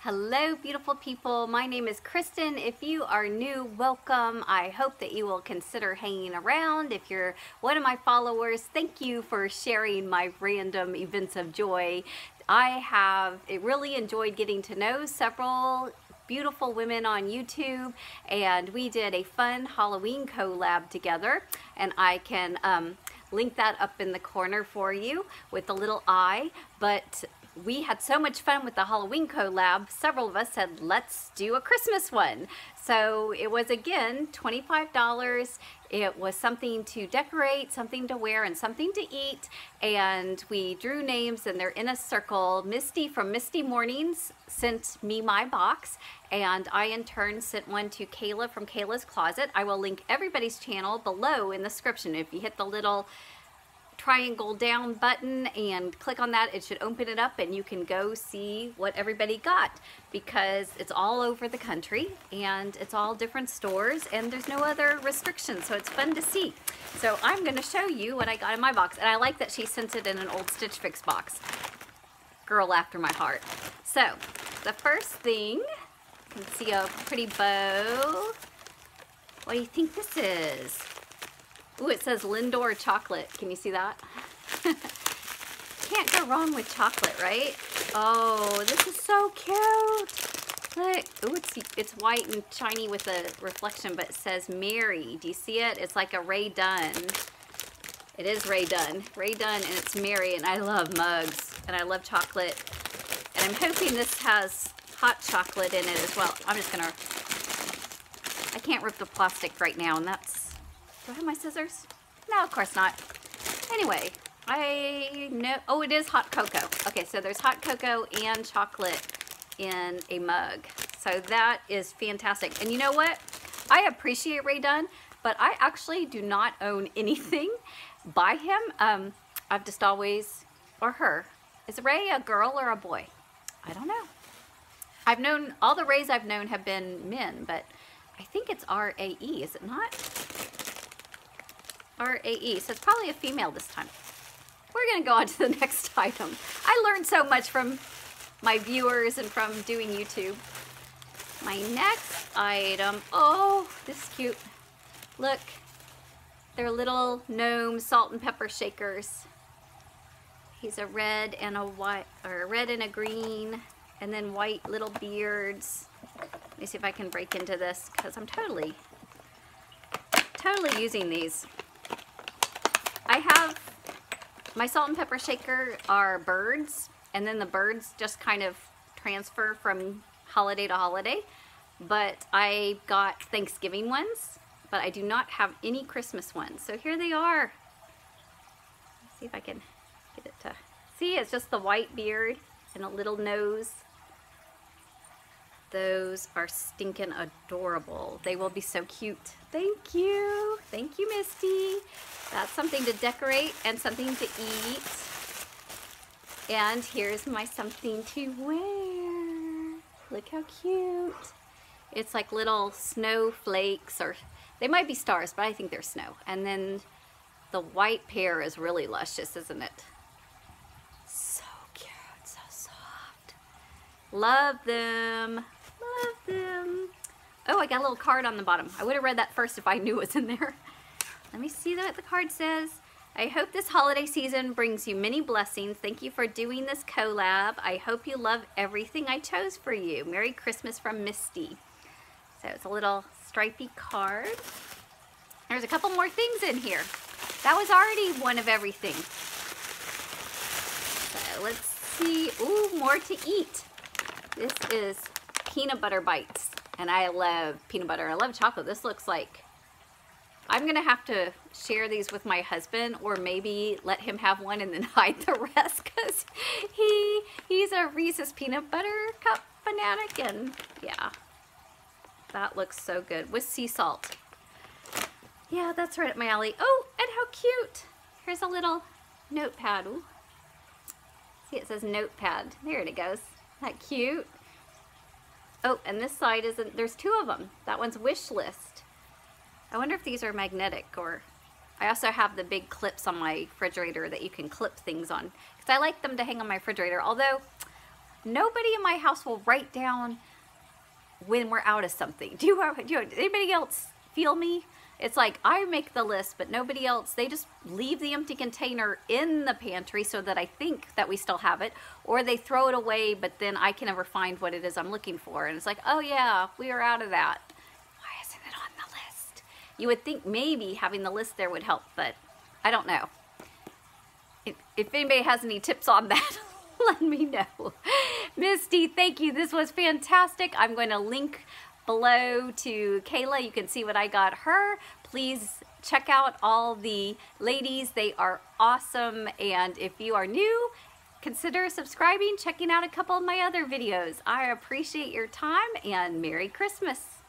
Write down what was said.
Hello, beautiful people. My name is Kristen. If you are new, welcome. I hope that you will consider hanging around. If you're one of my followers, thank you for sharing my random events of joy. I have really enjoyed getting to know several beautiful women on YouTube, and we did a fun Halloween collab together, and I can link that up in the corner for you with the little eye. But we had so much fun with the Halloween collab, several of us said, let's do a Christmas one. So it was, again, $25. It was something to decorate, something to wear, and something to eat. And we drew names, and they're in a circle. Misty from Misty Mornings sent me my box, and I in turn sent one to Kayla from Kayla's Closet. I will link everybody's channel below in the description. If you hit the little triangle down button and click on that, it should open it up and you can go see what everybody got, because it's all over the country and it's all different stores and there's no other restrictions, so it's fun to see. So I'm going to show you what I got in my box, and I like that she sent it in an old Stitch Fix box. Girl after my heart. So the first thing, you can see a pretty bow. What do you think this is? Ooh, it says Lindor chocolate. Can you see that? Can't go wrong with chocolate, right? Oh, this is so cute. Look. Ooh, it's white and shiny with a reflection, but it says Mary. Do you see it? It's like a Ray Dunn. It is Ray Dunn. Ray Dunn, and it's Mary, and I love mugs, and I love chocolate. And I'm hoping this has hot chocolate in it as well. I'm just gonna, I can't rip the plastic right now, and that's, do I have my scissors? No, of course not. Anyway, I know, oh, it is hot cocoa. Okay, so there's hot cocoa and chocolate in a mug. So that is fantastic. And you know what? I appreciate Ray Dunn, but I actually do not own anything by him. I've just always, or her. Is Ray a girl or a boy? I don't know. I've known, all the Rays I've known have been men, but I think it's R-A-E, is it not? R-A-E, so it's probably a female this time. We're gonna go on to the next item. I learned so much from my viewers and from doing YouTube. My next item, oh, this is cute. Look, they're little gnome salt and pepper shakers. He's a red and a white, or a red and a green, and then white little beards. Let me see if I can break into this, because I'm totally using these. I have, my salt and pepper shaker are birds, and then the birds just kind of transfer from holiday to holiday, but I got Thanksgiving ones, but I do not have any Christmas ones. So here they are. Let's see if I can get it to, see, it's just the white beard and a little nose. Those are stinking adorable. They will be so cute. Thank you. Thank you, Misty. That's something to decorate and something to eat. And here's my something to wear. Look how cute. It's like little snowflakes, or they might be stars, but I think they're snow. And then the white pear is really luscious, isn't it? So cute, so soft. Love them. Love them. Oh, I got a little card on the bottom. I would have read that first if I knew it was in there. Let me see what the card says. I hope this holiday season brings you many blessings. Thank you for doing this collab. I hope you love everything I chose for you. Merry Christmas from Misty. So it's a little stripy card. There's a couple more things in here. That was already one of everything. So let's see. Ooh, more to eat. This is peanut butter bites, and I love peanut butter. I love chocolate. This looks like, I'm gonna have to share these with my husband, or maybe let him have one and then hide the rest, because he's a Reese's peanut butter cup fanatic, and yeah, that looks so good with sea salt. Yeah, that's right up my alley. Oh, and how cute. Here's a little notepad. Ooh. See, it says notepad. There it goes. Isn't that cute? Oh, and this side isn't, there's two of them. That one's wish list. I wonder if these are magnetic, or I also have the big clips on my refrigerator that you can clip things on, because I like them to hang on my refrigerator. Although nobody in my house will write down when we're out of something. Do anybody else feel me? It's like I make the list, but nobody else, they just leave the empty container in the pantry so that I think that we still have it, or they throw it away, but then I can never find what it is I'm looking for. And it's like, oh yeah, we are out of that. Why isn't it on the list? You would think maybe having the list there would help, but I don't know. If anybody has any tips on that, let me know. Misty, thank you. This was fantastic. I'm going to link below to Kayla. You can see what I got her. Please check out all the ladies. They are awesome. And if you are new, consider subscribing, checking out a couple of my other videos. I appreciate your time, and Merry Christmas.